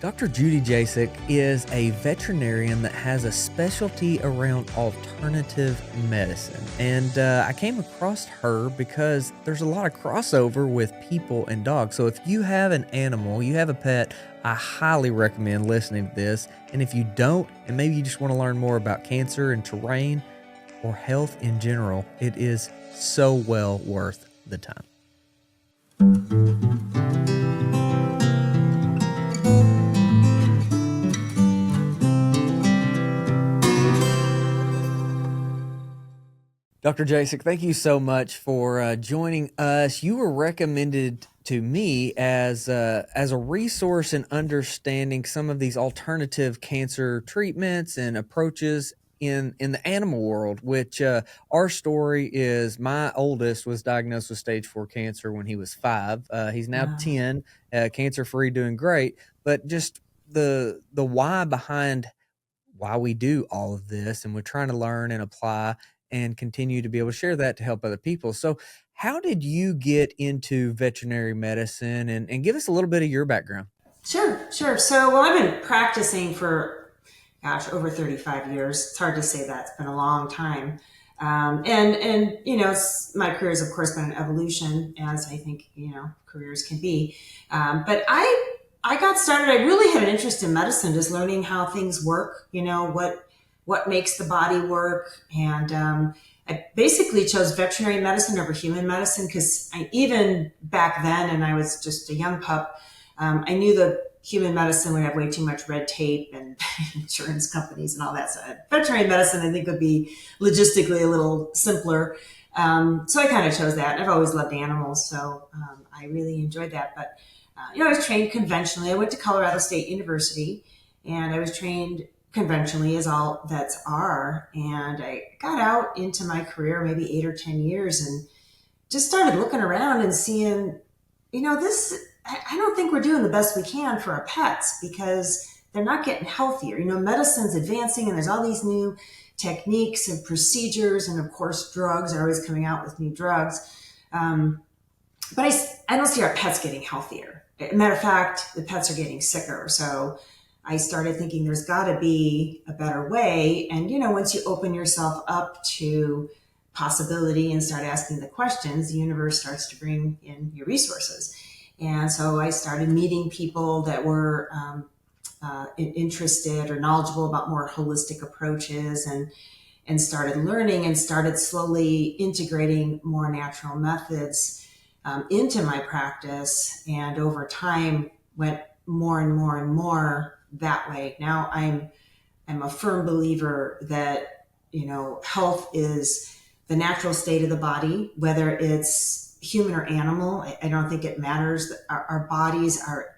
Dr. Judy Jasek is a veterinarian that has a specialty around alternative medicine. And I came across her because there's a lot of crossover with people and dogs. So if you have an animal, you have a pet, I highly recommend listening to this. And if you don't, and maybe you just want to learn more about cancer and terrain or health in general, it is so well worth the time. Dr. Jasek, thank you so much for joining us. You were recommended to me as a resource in understanding some of these alternative cancer treatments and approaches in the animal world, which our story is my oldest was diagnosed with stage 4 cancer when he was 5. He's now 10, cancer-free, doing great. But just the why behind why we do all of this, and we're trying to learn and apply and continue to be able to share that to help other people. So how did you get into veterinary medicine, and give us a little bit of your background? Sure. So, I've been practicing for, over 35 years. It's hard to say that. It's been a long time. And my career has, of course, been an evolution, as I think, careers can be. But I got started, I really had an interest in medicine, just learning how things work, what makes the body work. And I basically chose veterinary medicine over human medicine because even back then, and I was just a young pup, I knew the human medicine would have way too much red tape and insurance companies and all that. So veterinary medicine, I think, would be logistically a little simpler. So I kind of chose that. I've always loved animals, so I really enjoyed that. But I was trained conventionally. I went to Colorado State University, and I was trained conventionally, as all vets are. And I got out into my career maybe 8 or 10 years and just started looking around and seeing, I don't think we're doing the best we can for our pets because they're not getting healthier. Medicine's advancing and there's all these new techniques and procedures. And of course, drugs are always coming out with new drugs. But I don't see our pets getting healthier. Matter of fact, the pets are getting sicker. So I started thinking there's got to be a better way. And, once you open yourself up to possibility and start asking the questions, the universe starts to bring in your resources. And so I started meeting people that were interested or knowledgeable about more holistic approaches, and started learning and started slowly integrating more natural methods into my practice. And over time went more and more and more that way. Now I'm a firm believer that, health is the natural state of the body, whether it's human or animal. I don't think it matters. Our bodies, our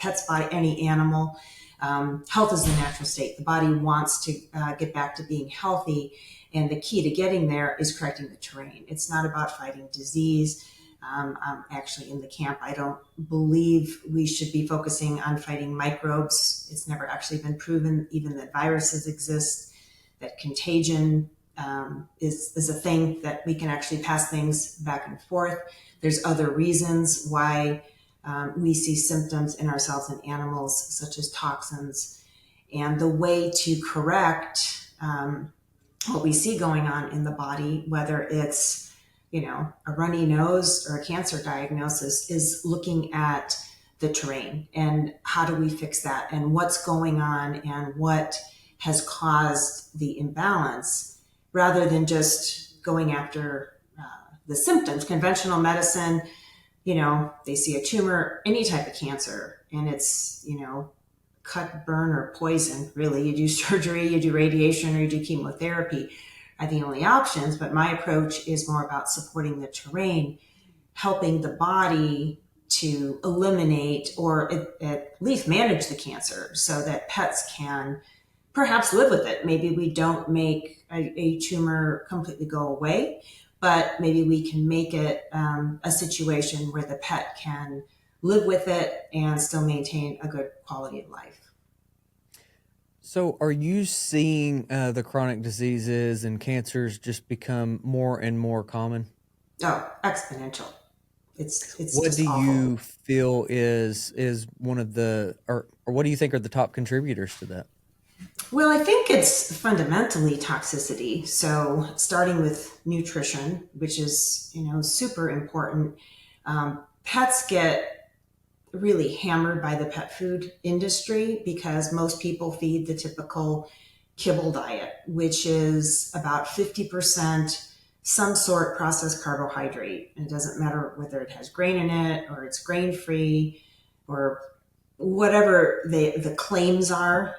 pet's body, any animal, health is the natural state. The body wants to get back to being healthy. And the key to getting there is correcting the terrain. It's not about fighting disease. I'm actually in the camp. I don't believe we should be focusing on fighting microbes. It's never actually been proven even that viruses exist, that contagion is a thing, that we can actually pass things back and forth. There's other reasons why we see symptoms in ourselves and animals, such as toxins. And the way to correct what we see going on in the body, whether it's a runny nose or a cancer diagnosis, is looking at the terrain and how do we fix that and what's going on and what has caused the imbalance, rather than just going after the symptoms. Conventional medicine, they see a tumor, any type of cancer, and it's, cut, burn, or poison. Really, you do surgery, you do radiation, or you do chemotherapy are the only options. But my approach is more about supporting the terrain, helping the body to eliminate or at least manage the cancer so that pets can perhaps live with it. Maybe we don't make a tumor completely go away, but maybe we can make it a situation where the pet can live with it and still maintain a good quality of life. So are you seeing the chronic diseases and cancers just become more and more common? Oh, exponential. It's What do just awful. you feel is one of the or what do you think are the top contributors to that? Well, I think it's fundamentally toxicity. So starting with nutrition, which is, super important. Pets get really hammered by the pet food industry because most people feed the typical kibble diet, which is about 50% some sort processed carbohydrate. And it doesn't matter whether it has grain in it or it's grain free or whatever the claims are.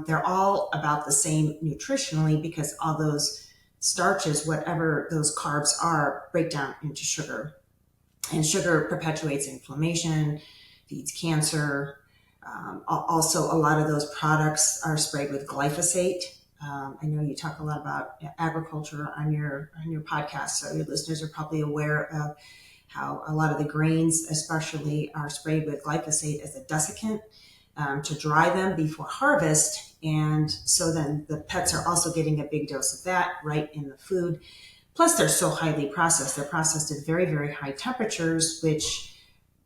They're all about the same nutritionally because all those starches, whatever those carbs are, break down into sugar. And sugar perpetuates inflammation, feeds cancer. Also, a lot of those products are sprayed with glyphosate. I know you talk a lot about agriculture on your podcast, so your listeners are probably aware of how a lot of the grains, especially, are sprayed with glyphosate as a desiccant to dry them before harvest. And so then the pets are also getting a big dose of that right in the food. Plus, they're so highly processed. They're processed at very, very high temperatures, which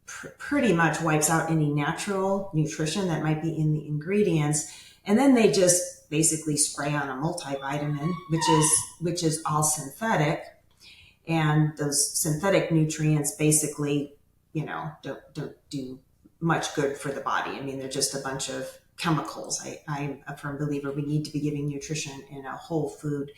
pretty much wipes out any natural nutrition that might be in the ingredients. And then they just basically spray on a multivitamin, which is all synthetic. And those synthetic nutrients basically, don't do much good for the body. I mean, they're just a bunch of chemicals. I'm a firm believer we need to be giving nutrition in a whole food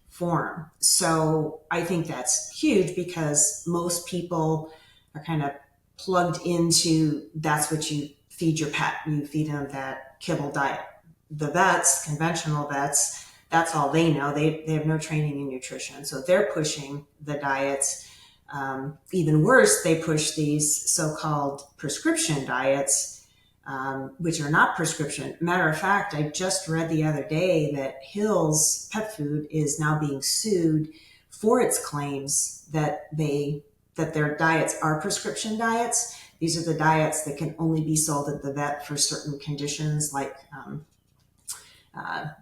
form. So I think that's huge because most people are kind of plugged into that's what you feed your pet. You feed them that kibble diet. The vets, conventional vets, that's all they know. They have no training in nutrition. So they're pushing the diets. Even worse, they push these so-called prescription diets, which are not prescription. Matter of fact, I just read the other day that Hill's Pet Food is now being sued for its claims that their diets are prescription diets. These are the diets that can only be sold at the vet for certain conditions like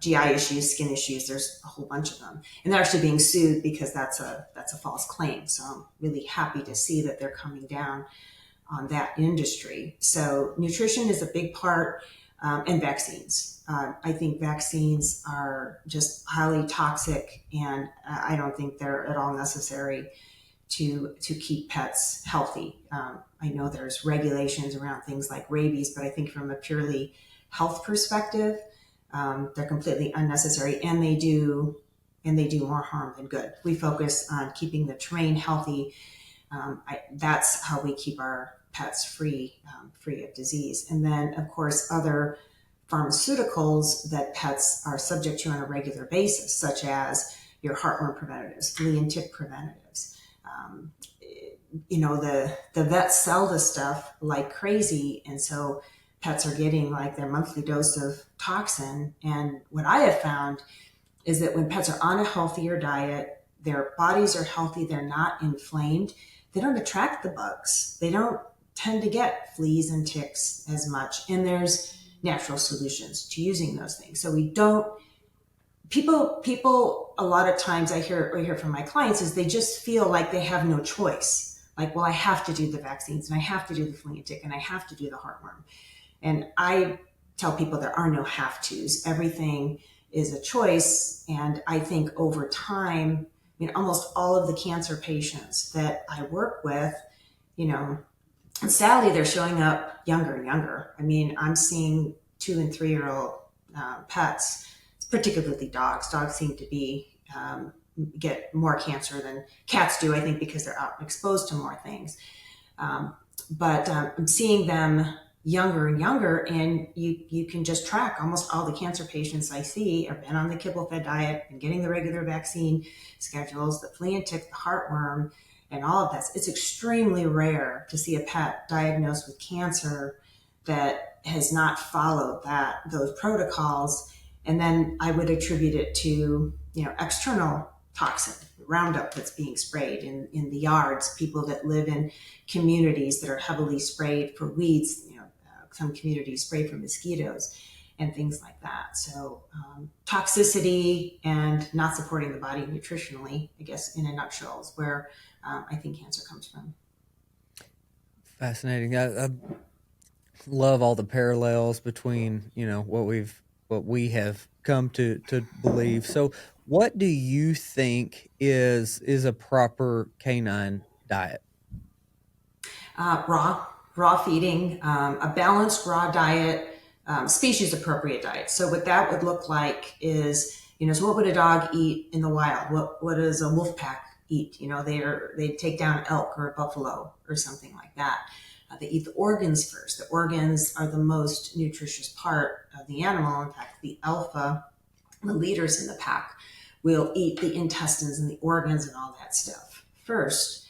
GI issues, skin issues. There's a whole bunch of them, and they're actually being sued because that's a false claim. So I'm really happy to see that they're coming down on that industry. So nutrition is a big part, and vaccines. I think vaccines are just highly toxic, and I don't think they're at all necessary to keep pets healthy. I know there's regulations around things like rabies, but I think from a purely health perspective, they're completely unnecessary, and they do more harm than good. We focus on keeping the terrain healthy. That's how we keep our pets free of disease. And then, of course, other pharmaceuticals that pets are subject to on a regular basis, such as your heartworm preventatives, flea and tick preventatives. The vets sell this stuff like crazy, and so pets are getting like their monthly dose of toxin. And what I have found is that when pets are on a healthier diet, their bodies are healthy, they're not inflamed, they don't attract the bugs. They don't tend to get fleas and ticks as much. And there's natural solutions to using those things. So we don't, people a lot of times I hear from my clients is they just feel like they have no choice. Like, well, I have to do the vaccines and I have to do the flea and tick and I have to do the heartworm. And I tell people there are no have tos. Everything is a choice. And I think over time, almost all of the cancer patients that I work with, and sadly, they're showing up younger and younger. I mean, I'm seeing 2 and 3 year old pets, particularly dogs. Dogs seem to be get more cancer than cats do, I think, because they're out and exposed to more things. But I'm seeing them younger and younger, and you can just track almost all the cancer patients I see have been on the kibble fed diet and getting the regular vaccine schedules, the flea and tick, the heartworm, and all of that. It's extremely rare to see a pet diagnosed with cancer that has not followed those protocols. And then I would attribute it to, external toxin, Roundup that's being sprayed in the yards, people that live in communities that are heavily sprayed for weeds, some communities spray for mosquitoes and things like that. So toxicity and not supporting the body nutritionally, I guess, in a nutshell, is where I think cancer comes from. Fascinating. I love all the parallels between what we have come to believe. So, what do you think is a proper canine diet? Raw feeding, a balanced raw diet, species appropriate diet. So what that would look like is, so what would a dog eat in the wild? What does a wolf pack eat? They take down elk or a buffalo or something like that. They eat the organs first. The organs are the most nutritious part of the animal. In fact, the alpha, the leaders in the pack, will eat the intestines and the organs and all that stuff first.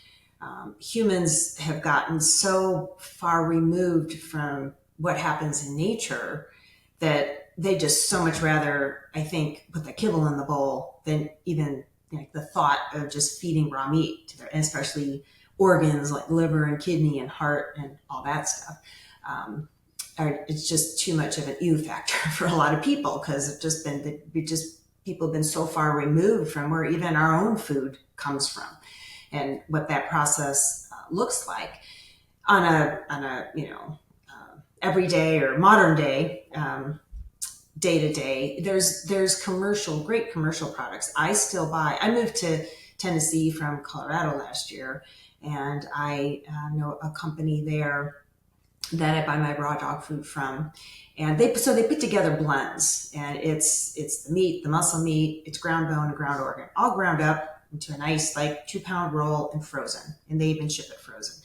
Humans have gotten so far removed from what happens in nature that they just so much rather, I think, put the kibble in the bowl than even the thought of just feeding raw meat to their, and especially organs like liver and kidney and heart and all that stuff. It's just too much of an ew factor for a lot of people because people have been so far removed from where even our own food comes from and what that process looks like on a everyday or modern day, day to day. There's great commercial products. I still buy. I moved to Tennessee from Colorado last year, and I know a company there that I buy my raw dog food from. And they put together blends, and it's the meat, the muscle meat, it's ground bone and ground organ, all ground up into a nice like 2 pound roll and frozen. And they even ship it frozen.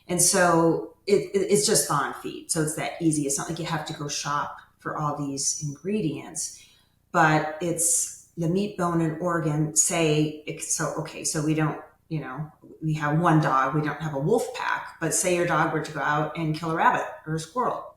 And so it's just thaw and feed. So it's that easy. It's not like you have to go shop for all these ingredients, but it's the meat, bone, and organ so we don't, we have one dog, we don't have a wolf pack, but say your dog were to go out and kill a rabbit or a squirrel,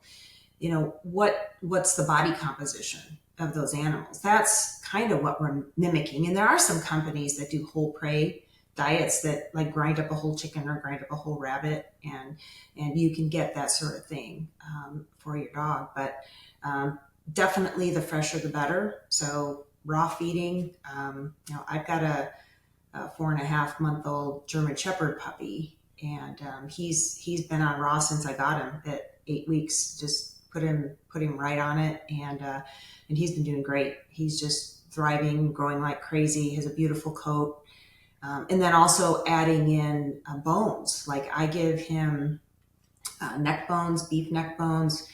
what's the body composition of those animals? That's kind of what we're mimicking. And there are some companies that do whole prey diets that like grind up a whole chicken or grind up a whole rabbit, and you can get that sort of thing for your dog. But definitely the fresher the better. So raw feeding. I've got a 4.5-month-old German Shepherd puppy, and he's been on raw since I got him at 8 weeks. Just put him right on it, and he's been doing great. He's just thriving, growing like crazy. He has a beautiful coat. And then also adding in bones. Like I give him neck bones, beef neck bones,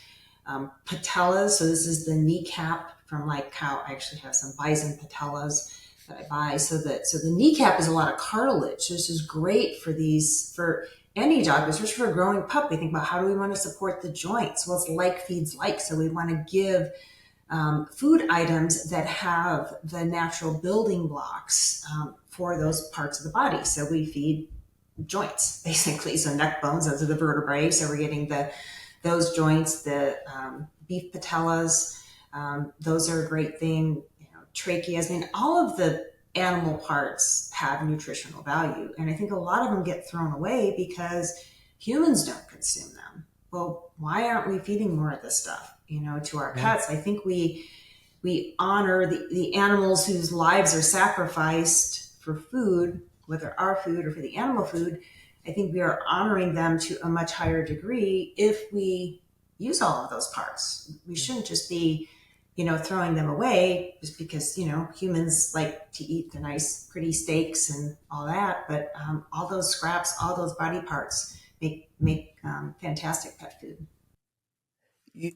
patellas. So this is the kneecap from like cow. I actually have some bison patellas that I buy. So the kneecap is a lot of cartilage. So this is great for any dog, especially for a growing pup. We think about how do we want to support the joints? Well, it's like feeds like. So we want to give food items that have the natural building blocks for those parts of the body. So we feed joints, basically. So neck bones, those are the vertebrae. So we're getting those joints, the beef patellas. Those are a great thing. Tracheas. I mean, all of the animal parts have nutritional value. And I think a lot of them get thrown away because humans don't consume them. Well, why aren't we feeding more of this stuff, to our pets? I think we honor the animals whose lives are sacrificed for food, whether our food or for the animal food. I think we are honoring them to a much higher degree if we use all of those parts. We shouldn't just be, throwing them away just because, humans like to eat the nice, pretty steaks and all that. But all those scraps, all those body parts make fantastic pet food. You,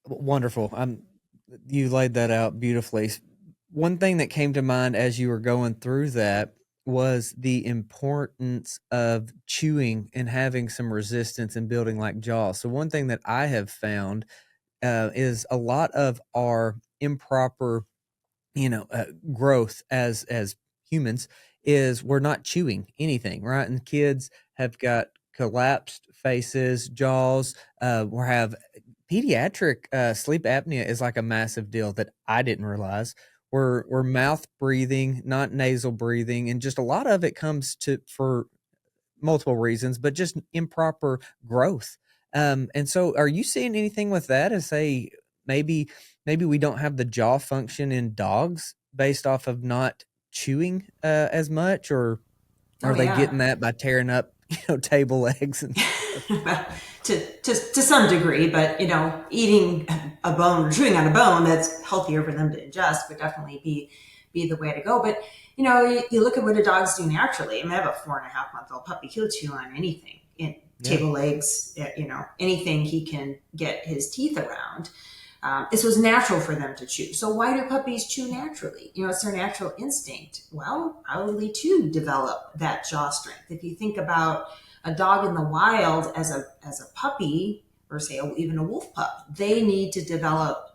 wonderful. You laid that out beautifully. One thing that came to mind as you were going through that was the importance of chewing and having some resistance and building like jaws. So one thing that I have found is a lot of our improper, growth as humans is we're not chewing anything, right? And kids have got collapsed faces, jaws. We have pediatric sleep apnea is like a massive deal that I didn't realize. We're mouth breathing, not nasal breathing, and just a lot of it comes to for multiple reasons, but just improper growth. And so, are you seeing anything with that? As say maybe we don't have the jaw function in dogs based off of not chewing as much, or Oh are they yeah. getting that by tearing up table legs and Well, to some degree, but eating a bone or chewing on a bone that's healthier for them to ingest would definitely be the way to go. But you look at what the dogs do naturally. I mean, I have a 4.5-month-old puppy. He'll chew on anything, yeah. table legs, anything he can get his teeth around. This was natural for them to chew. So why do puppies chew naturally? It's their natural instinct. Well, probably to develop that jaw strength. If you think about a dog in the wild as a puppy, or say even a wolf pup, they need to develop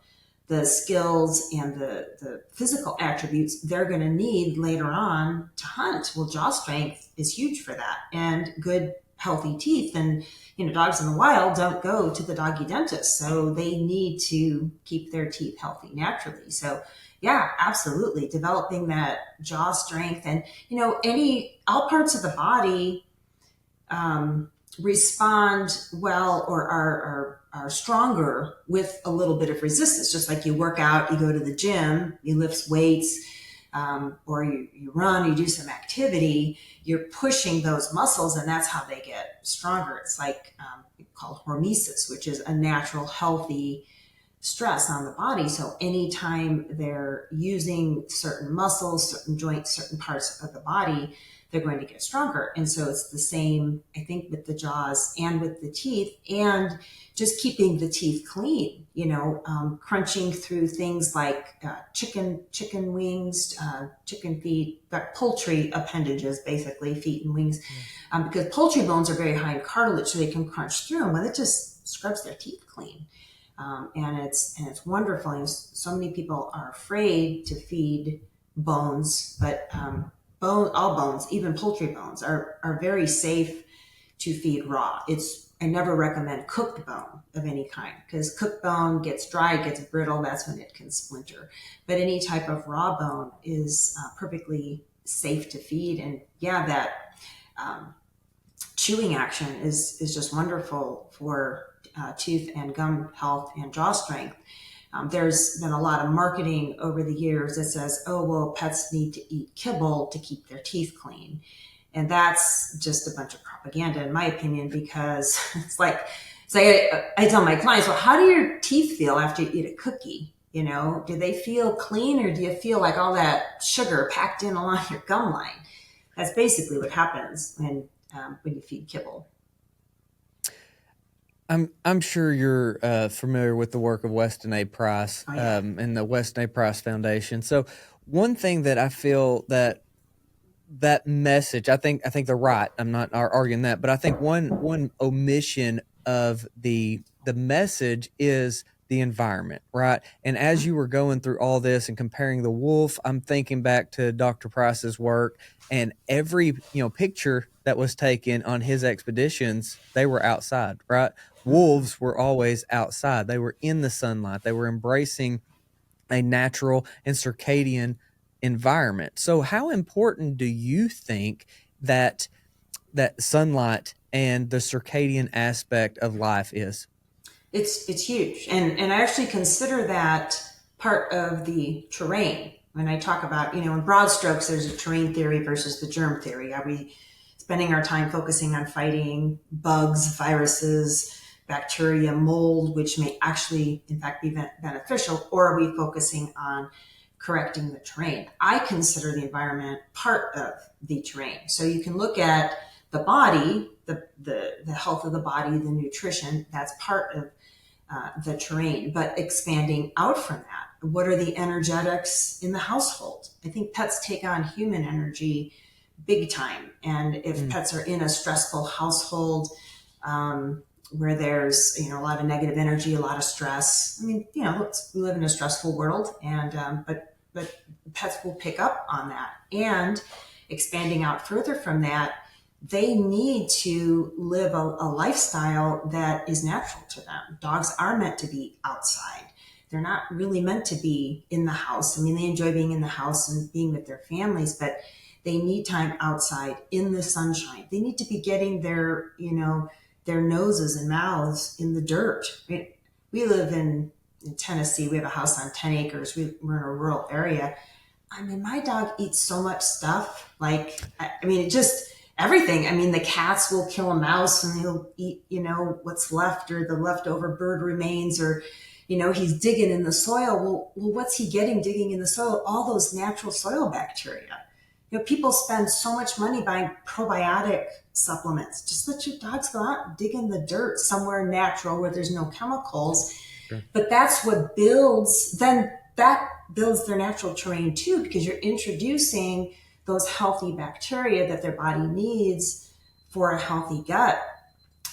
the skills and the physical attributes they're going to need later on to hunt. Well, jaw strength is huge for that, and good healthy teeth. And dogs in the wild don't go to the doggy dentist, so they need to keep their teeth healthy naturally. So yeah, absolutely, developing that jaw strength. And all parts of the body respond well, or are stronger with a little bit of resistance. Just like you work out, you go to the gym, you lift weights, or you run, you do some activity, you're pushing those muscles, and that's how they get stronger. It's like called hormesis, which is a natural, healthy stress on the body. So anytime they're using certain muscles, certain joints, certain parts of the body, they're going to get stronger. And so it's the same, I think, with the jaws and with the teeth, and just keeping the teeth clean, crunching through things like chicken wings, chicken feet, poultry appendages, basically feet and wings, because poultry bones are very high in cartilage, so they can crunch through them. Well, it just scrubs their teeth clean. And it's wonderful. And so many people are afraid to feed bones, but all bones, even poultry bones, are very safe to feed raw. I never recommend cooked bone of any kind, because cooked bone gets dry, gets brittle. That's when it can splinter. But any type of raw bone is perfectly safe to feed. And yeah, that chewing action is just wonderful for tooth and gum health and jaw strength. There's been a lot of marketing over the years that says, oh, well, pets need to eat kibble to keep their teeth clean. And that's just a bunch of propaganda, in my opinion, because it's like I tell my clients, well, how do your teeth feel after you eat a cookie? Do they feel clean, or do you feel like all that sugar packed in along your gum line? That's basically what happens when you feed kibble. I'm sure you're familiar with the work of Weston A. Price, Oh, yeah. And the Weston A. Price Foundation. So one thing that I feel that message, I think they're right. I'm not arguing that, but I think one omission of the message is the environment, right? And as you were going through all this and comparing the wolf, I'm thinking back to Dr. Price's work, and every picture that was taken on his expeditions, they were outside, right? Wolves were always outside. They were in the sunlight. They were embracing a natural and circadian environment. So how important do you think that sunlight and the circadian aspect of life is? It's huge. And I actually consider that part of the terrain. When I talk about, in broad strokes, there's a terrain theory versus the germ theory. Are we spending our time focusing on fighting bugs, viruses, bacteria, mold, which may actually, in fact, be beneficial, or are we focusing on correcting the terrain? I consider the environment part of the terrain. So you can look at the body, the health of the body, the nutrition, that's part of the terrain, but expanding out from that, what are the energetics in the household? I think pets take on human energy big time. And if pets are in a stressful household, where there's a lot of negative energy, a lot of stress. I mean, we live in a stressful world, and but pets will pick up on that. And expanding out further from that, they need to live a lifestyle that is natural to them. Dogs are meant to be outside. They're not really meant to be in the house. I mean, they enjoy being in the house and being with their families, but they need time outside in the sunshine. They need to be getting their noses and mouths in the dirt. We live in Tennessee. We have a house on 10 acres. We're in a rural area. I mean, my dog eats so much stuff. Like, I mean, it just, everything. I mean, the cats will kill a mouse and he'll eat, what's left or the leftover bird remains, or, he's digging in the soil. Well, what's he getting digging in the soil? All those natural soil bacteria. People spend so much money buying probiotic supplements. Just let your dogs go out and dig in the dirt somewhere natural where there's no chemicals. Sure. But that's what builds their natural terrain too, because you're introducing those healthy bacteria that their body needs for a healthy gut.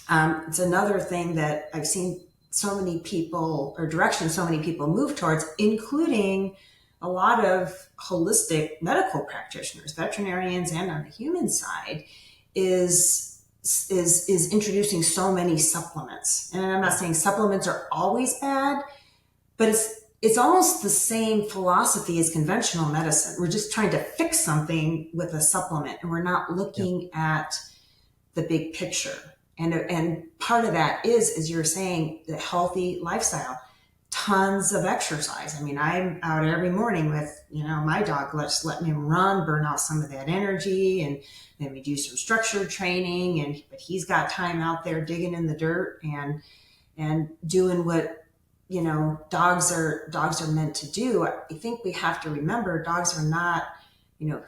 It's another thing that I've seen so many people move towards, including a lot of holistic medical practitioners, veterinarians, and on the human side, is introducing so many supplements. And I'm not saying supplements are always bad, but it's almost the same philosophy as conventional medicine. We're just trying to fix something with a supplement, and we're not looking at the big picture. And part of that is, as you were saying, the healthy lifestyle, tons of exercise. I mean, I'm out every morning with, my dog, letting him run, burn off some of that energy, and then we do some structured training. But he's got time out there digging in the dirt and doing what, dogs are meant to do. I think we have to remember dogs are not,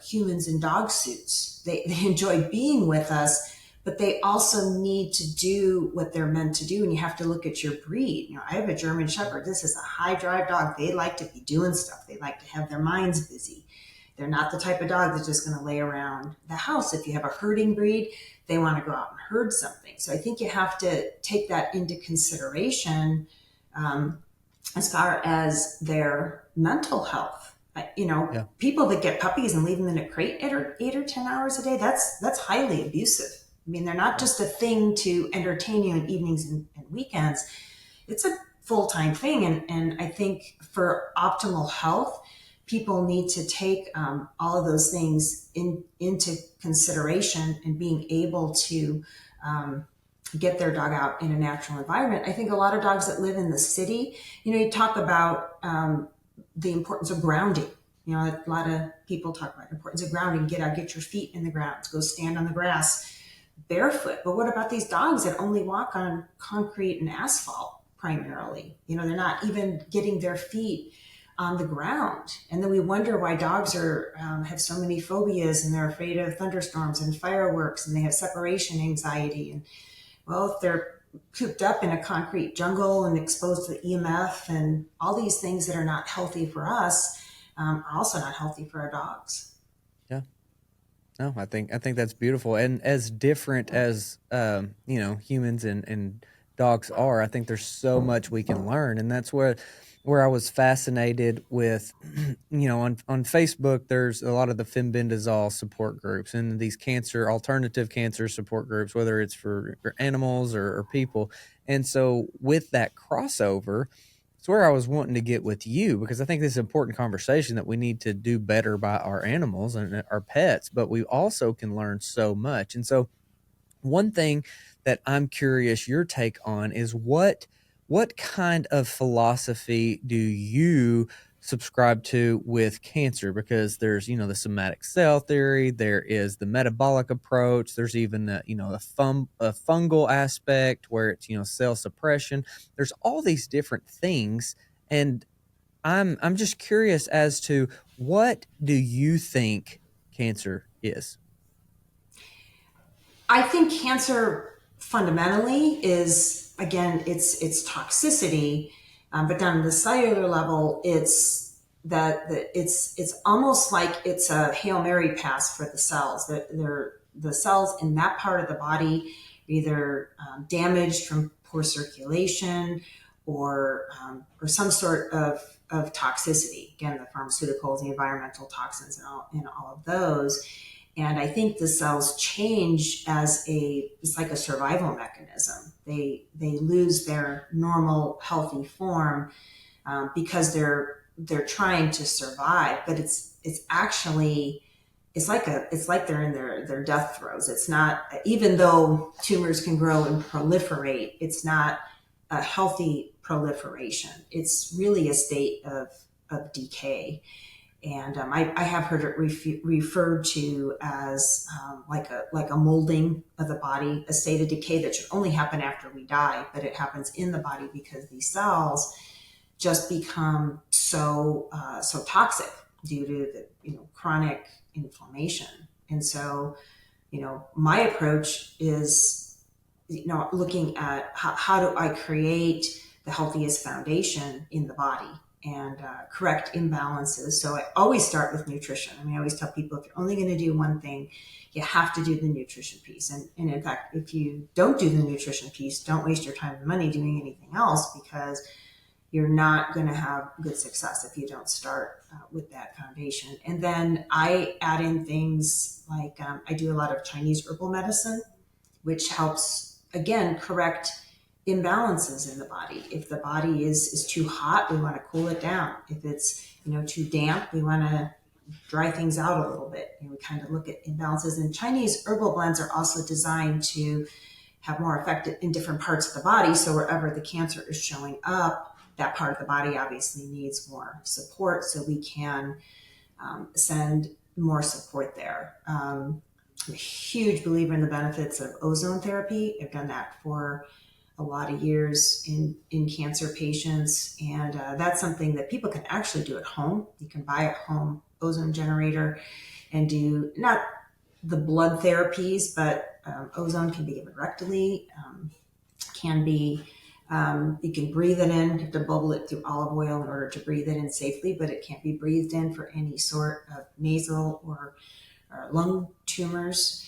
humans in dog suits. They enjoy being with us, but they also need to do what they're meant to do. And you have to look at your breed. I have a German Shepherd. This is a high drive dog. They like to be doing stuff. They like to have their minds busy. They're not the type of dog that's just going to lay around the house. If you have a herding breed, they want to go out and herd something. So I think you have to take that into consideration as far as their mental health. People that get puppies and leave them in a crate 8 or 10 hours a day, that's highly abusive. I mean, they're not just a thing to entertain you in evenings and weekends. It's a full-time thing. And I think for optimal health, people need to take all of those things into consideration, and being able to get their dog out in a natural environment. I think a lot of dogs that live in the city, you talk about the importance of grounding. A lot of people talk about the importance of grounding. Get out, get your feet in the ground, go stand on the grass barefoot. But what about these dogs that only walk on concrete and asphalt primarily? They're not even getting their feet on the ground. And then we wonder why dogs have so many phobias, and they're afraid of thunderstorms and fireworks, and they have separation anxiety. And well, if they're cooped up in a concrete jungle and exposed to EMF and all these things that are not healthy for us, are also not healthy for our dogs. Yeah. No, I think that's beautiful. And as different as humans and dogs are, I think there's so much we can learn. And that's where I was fascinated with, on Facebook, there's a lot of the fembendazole support groups and these alternative cancer support groups, whether it's for animals or people. And so with that crossover, it's where I was wanting to get with you, because I think this is an important conversation that we need to do better by our animals and our pets, but we also can learn so much. And so one thing that I'm curious your take on is what kind of philosophy do you subscribe to with cancer? Because there's, the somatic cell theory, there is the metabolic approach, there's even a fungal aspect where it's, cell suppression. There's all these different things. And I'm just curious as to, what do you think cancer is? I think cancer fundamentally is, again, it's toxicity, but down to the cellular level, it's almost like it's a Hail Mary pass for the cells. That the cells in that part of the body either damaged from poor circulation or some sort of toxicity. Again, the pharmaceuticals, the environmental toxins, and all of those. And I think the cells change it's like a survival mechanism. They lose their normal healthy form because they're trying to survive. But it's like they're in their death throes. It's not, even though tumors can grow and proliferate, it's not a healthy proliferation. It's really a state of decay. And I have heard it referred to as like a molding of the body, a state of decay that should only happen after we die, but it happens in the body because these cells just become so toxic due to the chronic inflammation. And so my approach is looking at how do I create the healthiest foundation in the body and correct imbalances. So I always start with nutrition. I mean, I always tell people, if you're only going to do one thing, you have to do the nutrition piece. And in fact, if you don't do the nutrition piece, don't waste your time and money doing anything else, because you're not going to have good success if you don't start with that foundation. And then I add in things like I do a lot of Chinese herbal medicine, which helps, again, correct imbalances in the body. If the body is too hot, we want to cool it down. If it's too damp, we want to dry things out a little bit. We kind of look at imbalances. And Chinese herbal blends are also designed to have more effect in different parts of the body. So wherever the cancer is showing up, that part of the body obviously needs more support, so we can send more support there. I'm a huge believer in the benefits of ozone therapy. I've done that for a lot of years in cancer patients, and that's something that people can actually do at home. You can buy a home ozone generator and do not the blood therapies, but ozone can be given rectally, can be you can breathe it in. You have to bubble it through olive oil in order to breathe it in safely, but it can't be breathed in for any sort of nasal or lung tumors.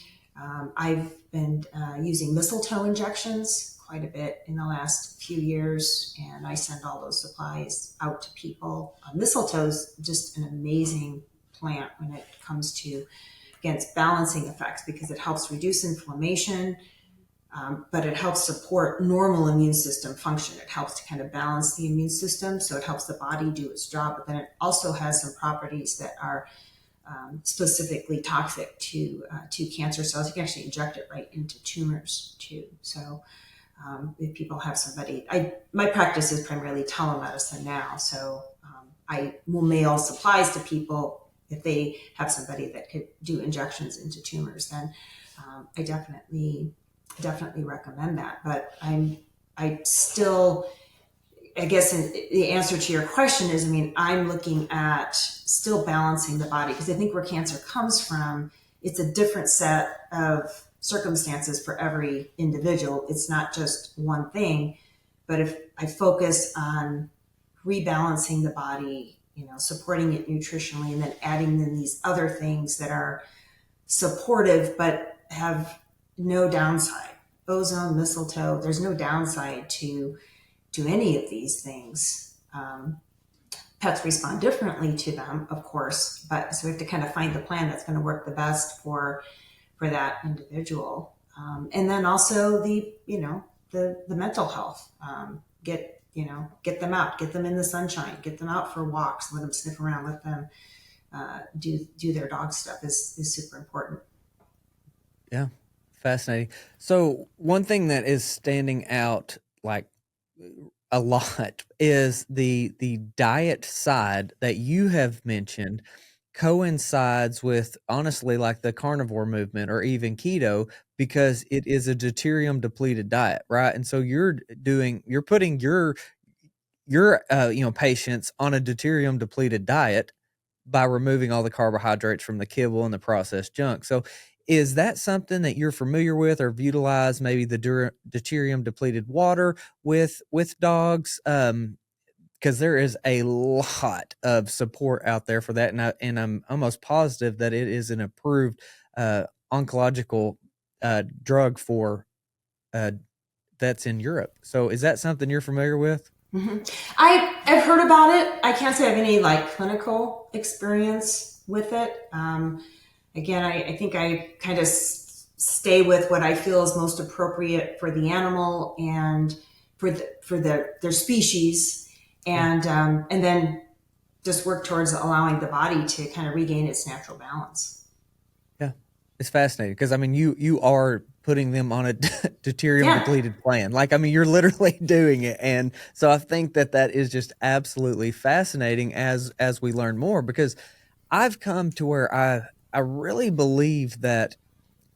I've been using mistletoe injections quite a bit in the last few years, and I send all those supplies out to people. Mistletoe is just an amazing plant when it comes to, again, it's balancing effects because it helps reduce inflammation, but it helps support normal immune system function. It helps to kind of balance the immune system, so it helps the body do its job. But then it also has some properties that are specifically toxic to cancer cells. You can actually inject it right into tumors too. So if people have somebody, my practice is primarily telemedicine now, so I will mail supplies to people if they have somebody that could do injections into tumors. Then I definitely recommend that. But I still, I guess the answer to your question is, I mean, I'm looking at still balancing the body, because I think where cancer comes from, it's a different set of circumstances for every individual. It's not just one thing, but if I focus on rebalancing the body, supporting it nutritionally, and then adding in these other things that are supportive but have no downside. Ozone, mistletoe, there's no downside to any of these things. Pets respond differently to them, of course, but so we have to kind of find the plan that's going to work the best for that individual. And then also the mental health. Get them out, get them in the sunshine, get them out for walks, let them sniff around, let them do their dog stuff is super important. Yeah, fascinating. So one thing that is standing out like a lot is the diet side that you have mentioned coincides with, honestly, like the carnivore movement or even keto, because it is a deuterium depleted diet, right? And so you're putting your patients on a deuterium depleted diet by removing all the carbohydrates from the kibble and the processed junk. So is that something that you're familiar with or have utilized, maybe the deuterium depleted water with dogs? Because there is a lot of support out there for that, and I'm almost positive that it is an approved oncological drug for that's in Europe. So is that something you're familiar with? Mm-hmm. I've heard about it. I can't say I have any clinical experience with it. Again, I think I kind of stay with what I feel is most appropriate for the animal and for their species, and then just work towards allowing the body to kind of regain its natural balance. Yeah, it's fascinating because I mean, you are putting them on a deuterium depleted plan. Like, I mean, you're literally doing it, and so I think that is just absolutely fascinating as we learn more, because I've come to where I really believe that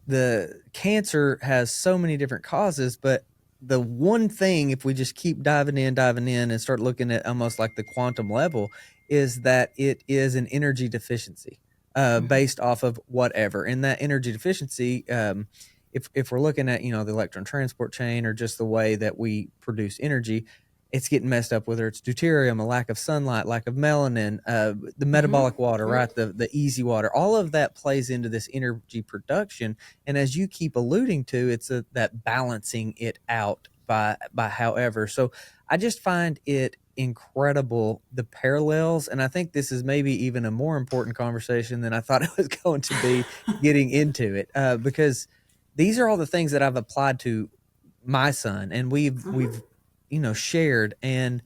the cancer has so many different causes, but the one thing, if we just keep diving in and start looking at almost like the quantum level, is that it is an energy deficiency Mhm. based off of whatever. And that energy deficiency, if we're looking at, the electron transport chain or just the way that we produce energy, it's getting messed up, whether it's deuterium, a lack of sunlight, lack of melanin, the Mhm. metabolic water, Yep. right? The easy water, all of that plays into this energy production. And as you keep alluding to, it's that balancing it out by however. So I just find it incredible, the parallels. And I think this is maybe even a more important conversation than I thought it was going to be, getting into it, because these are all the things that I've applied to my son, and we've Mhm. shared. And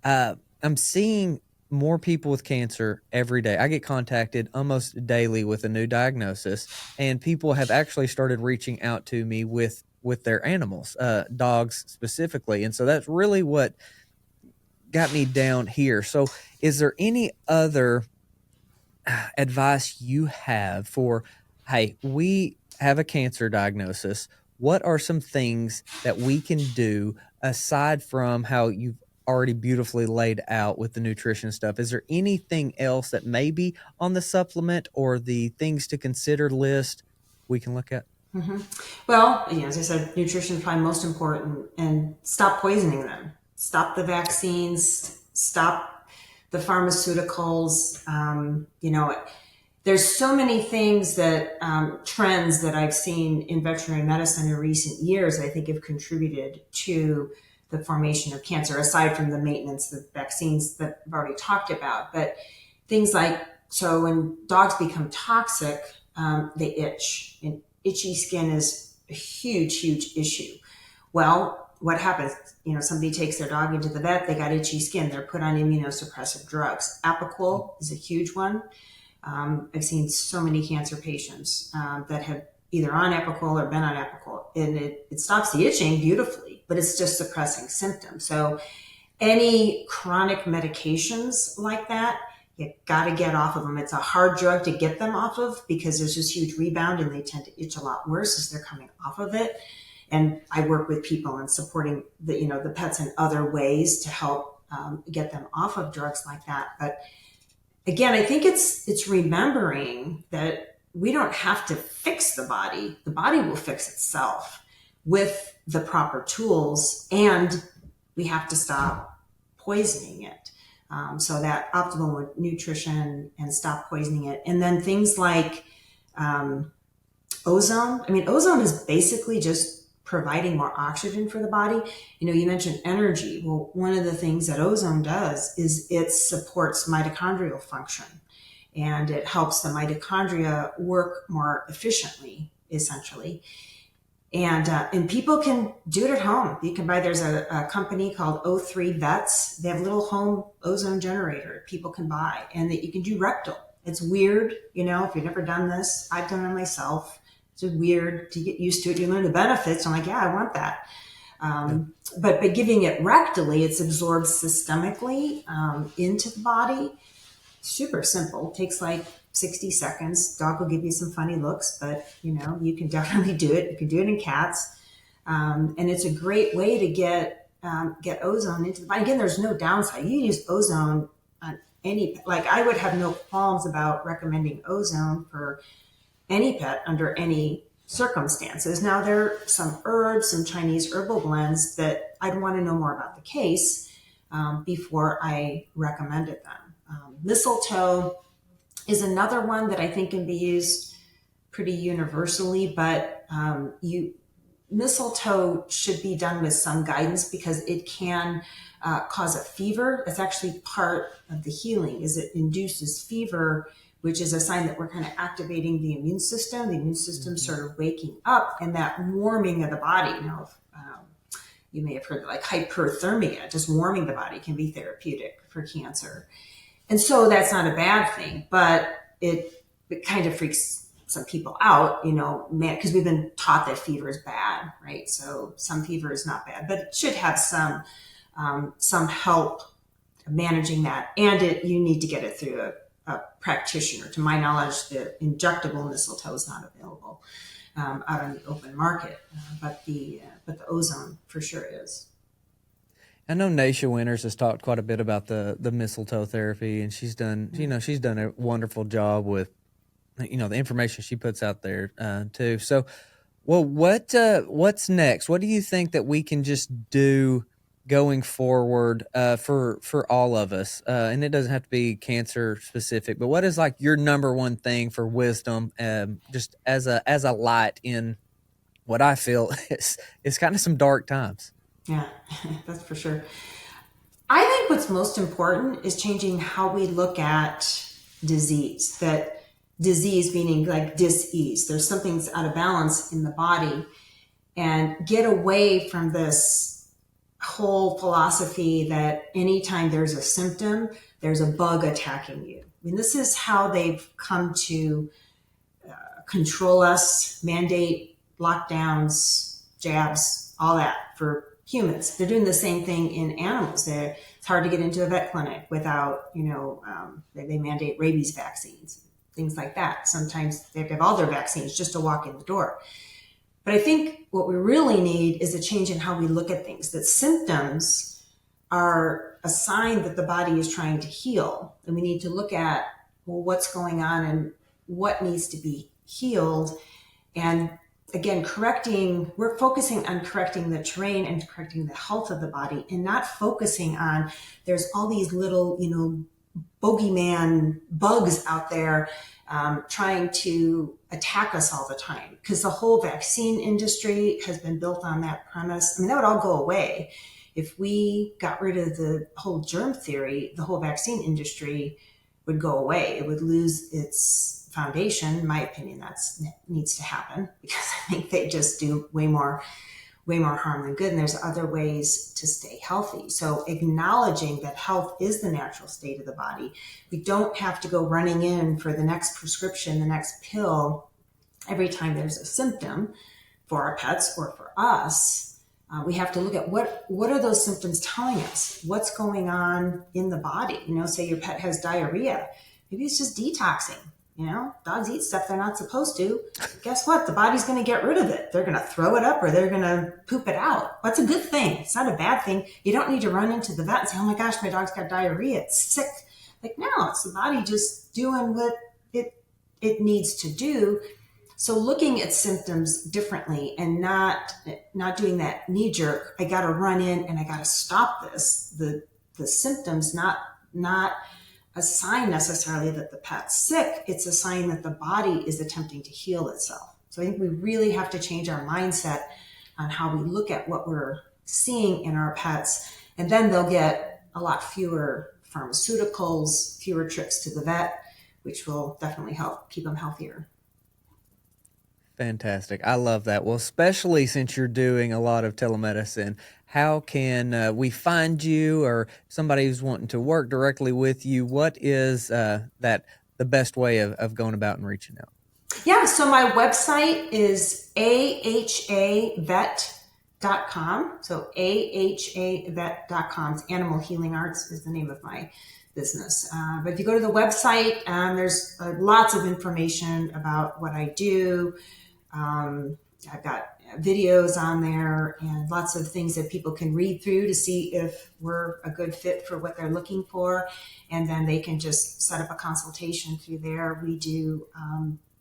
I'm seeing more people with cancer every day. I get contacted almost daily with a new diagnosis, and people have actually started reaching out to me with their animals, dogs specifically. And so that's really what got me down here. So, is there any other advice you have for, hey, we have a cancer diagnosis? What are some things that we can do aside from how you've already beautifully laid out with the nutrition stuff? Is there anything else that may be on the supplement or the things to consider list we can look at? Mhm. Well, as I said, nutrition is probably most important, and stop poisoning them. Stop the vaccines. Stop the pharmaceuticals. There's so many things that trends that I've seen in veterinary medicine in recent years that I think have contributed to the formation of cancer, aside from the maintenance, the vaccines that I've already talked about. But things like, so when dogs become toxic, they itch, and itchy skin is a huge, huge issue. Well, what happens? Somebody takes their dog into the vet, they got itchy skin, they're put on immunosuppressive drugs. Apoquel is a huge one. I've seen so many cancer patients that have either on Apoquel or been on Apoquel, and it stops the itching beautifully, but it's just suppressing symptoms. So any chronic medications like that, you got to get off of them. It's a hard drug to get them off of because there's this huge rebound and they tend to itch a lot worse as they're coming off of it. And I work with people and supporting the pets in other ways to help get them off of drugs like that. But again, I think it's remembering that we don't have to fix the body. The body will fix itself with the proper tools, and we have to stop poisoning it. So that optimal nutrition and stop poisoning it. And then things like um, ozone. I mean, ozone is basically just providing more oxygen for the body. You mentioned energy. Well, one of the things that ozone does is it supports mitochondrial function, and it helps the mitochondria work more efficiently, essentially. And people can do it at home. You can buy. There's a company called O3 Vets. They have a little home ozone generator people can buy, and that you can do rectal. It's weird, if you've never done this. I've done it myself. It's weird to get used to it. You learn the benefits. I'm like, yeah, I want that. Yeah. But by giving it rectally, it's absorbed systemically into the body. Super simple. Takes like 60 seconds. Dog will give you some funny looks, but you can definitely do it. You can do it in cats. And it's a great way to get ozone into the body. Again, there's no downside. You use ozone on any, like I would have no qualms about recommending ozone for any pet under any circumstances. Now, there are some herbs, some Chinese herbal blends that I'd want to know more about the case before I recommended them. Mistletoe is another one that I think can be used pretty universally, but mistletoe should be done with some guidance because it can cause a fever. It's actually part of the healing, is it induces fever, which is a sign that we're kind of activating the immune system. The immune system Mhm. sort of waking up, and that warming of the body. You may have heard like hyperthermia, just warming the body can be therapeutic for cancer. And so that's not a bad thing, but it kind of freaks some people out, because we've been taught that fever is bad, right? So some fever is not bad, but it should have some help managing that. And you need to get it through practitioner. To my knowledge, the injectable mistletoe is not available out on the open market, but the ozone for sure is. I know Naisha Winters has talked quite a bit about the mistletoe therapy, and she's done a wonderful job with the information she puts out there too. So, well, what's next? What do you think that we can just do going forward for all of us? And it doesn't have to be cancer specific, but what is like your number one thing for wisdom, just as a light in what I feel is kind of some dark times. Yeah, that's for sure. I think what's most important is changing how we look at disease. That disease meaning like dis-ease. There's something's out of balance in the body, and get away from this whole philosophy that anytime there's a symptom, there's a bug attacking you. I mean, this is how they've come to control us, mandate lockdowns, jabs, all that for humans. They're doing the same thing in animals. It's hard to get into a vet clinic without, they mandate rabies vaccines, things like that. Sometimes they have to have all their vaccines just to walk in the door. But I think what we really need is a change in how we look at things, that symptoms are a sign that the body is trying to heal. And we need to look at, well, what's going on and what needs to be healed. And again, we're focusing on correcting the terrain and correcting the health of the body, and not focusing on there's all these little, bogeyman bugs out there trying to attack us all the time. Because the whole vaccine industry has been built on that premise. I mean, that would all go away. If we got rid of the whole germ theory, the whole vaccine industry would go away. It would lose its foundation. In my opinion, that needs to happen, because I think they just do way more harm than good. And there's other ways to stay healthy. So acknowledging that health is the natural state of the body. We don't have to go running in for the next prescription, the next pill, every time there's a symptom for our pets or for us. We have to look at what are those symptoms telling us? What's going on in the body? Say your pet has diarrhea. Maybe it's just detoxing. Dogs eat stuff they're not supposed to. Guess what? The body's going to get rid of it. They're going to throw it up, or they're going to poop it out. That's a good thing. It's not a bad thing. You don't need to run into the vet and say, oh my gosh, my dog's got diarrhea. It's sick. Like, no, it's the body just doing what it needs to do. So looking at symptoms differently and not doing that knee jerk, I got to run in and I got to stop this. The symptoms, not a sign necessarily that the pet's sick. It's a sign that the body is attempting to heal itself. So I think we really have to change our mindset on how we look at what we're seeing in our pets. And then they'll get a lot fewer pharmaceuticals, fewer trips to the vet, which will definitely help keep them healthier. Fantastic. I love that. Well, especially since you're doing a lot of telemedicine, how can we find you, or somebody who's wanting to work directly with you? What is the best way of going about and reaching out? Yeah, so my website is ahavet.com. So ahavet.com. It's Animal Healing Arts is the name of my business. But if you go to the website, there's lots of information about what I do. I've got videos on there and lots of things that people can read through to see if we're a good fit for what they're looking for. And then they can just set up a consultation through there. We do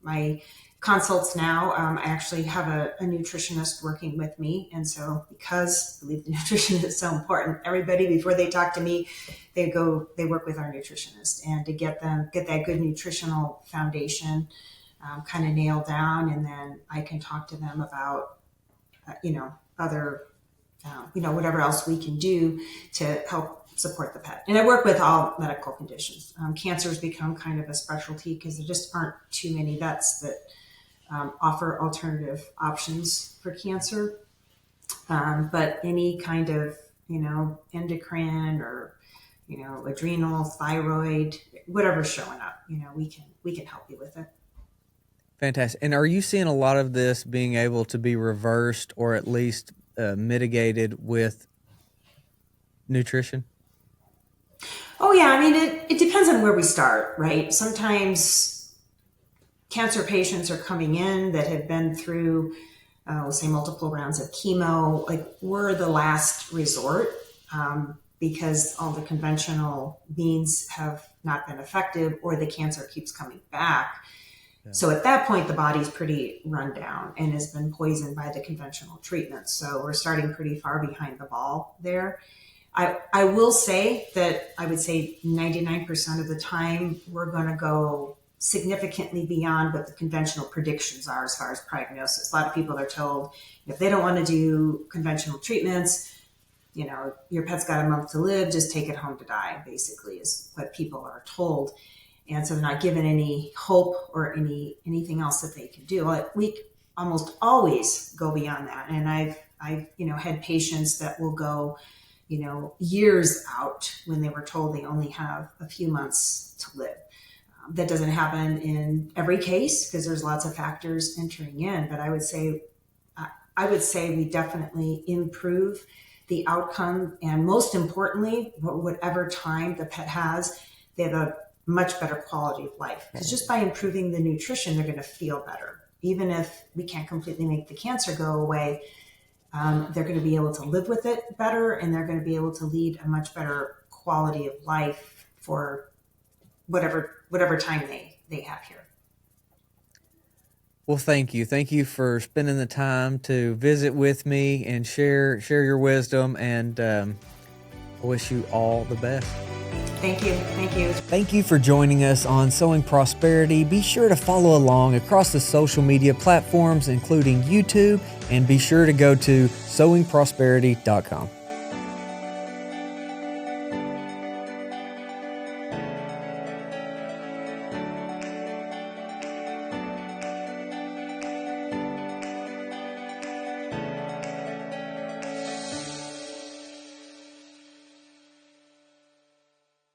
my consults now. I actually have a nutritionist working with me. And so because I believe the nutrition is so important, everybody, before they talk to me, they work with our nutritionist, and to get that good nutritional foundation kind of nailed down. And then I can talk to them about, other, whatever else we can do to help support the pet. And I work with all medical conditions. Cancer's become kind of a specialty because there just aren't too many vets that offer alternative options for cancer. But any kind of, endocrine or, adrenal, thyroid, whatever's showing up, we can help you with it. Fantastic. And are you seeing a lot of this being able to be reversed or at least mitigated with nutrition? Oh yeah, I mean, it depends on where we start, right? Sometimes cancer patients are coming in that have been through, let's say, multiple rounds of chemo. Like, we're the last resort, because all the conventional means have not been effective, or the cancer keeps coming back. Yeah. So at that point, the body's pretty run down and has been poisoned by the conventional treatments. So we're starting pretty far behind the ball there. I will say that I would say 99% of the time we're going to go significantly beyond what the conventional predictions are as far as prognosis. A lot of people are told if they don't want to do conventional treatments, your pet's got a month to live, just take it home to die, basically, is what people are told. And so they're not given any hope or anything else that they can do. We almost always go beyond that. And I've had patients that will go, years out when they were told they only have a few months to live. That doesn't happen in every case because there's lots of factors entering in, but I would say we definitely improve the outcome, and most importantly, whatever time the pet has, they have a much better quality of life, because just by improving the nutrition, they're going to feel better. Even if we can't completely make the cancer go away, they're going to be able to live with it better, and they're going to be able to lead a much better quality of life for whatever time they have here. Well, thank you. Thank you for spending the time to visit with me and share your wisdom, and I wish you all the best. Thank you. Thank you. Thank you for joining us on Sowing Prosperity. Be sure to follow along across the social media platforms, including YouTube, and be sure to go to sowingprosperity.com.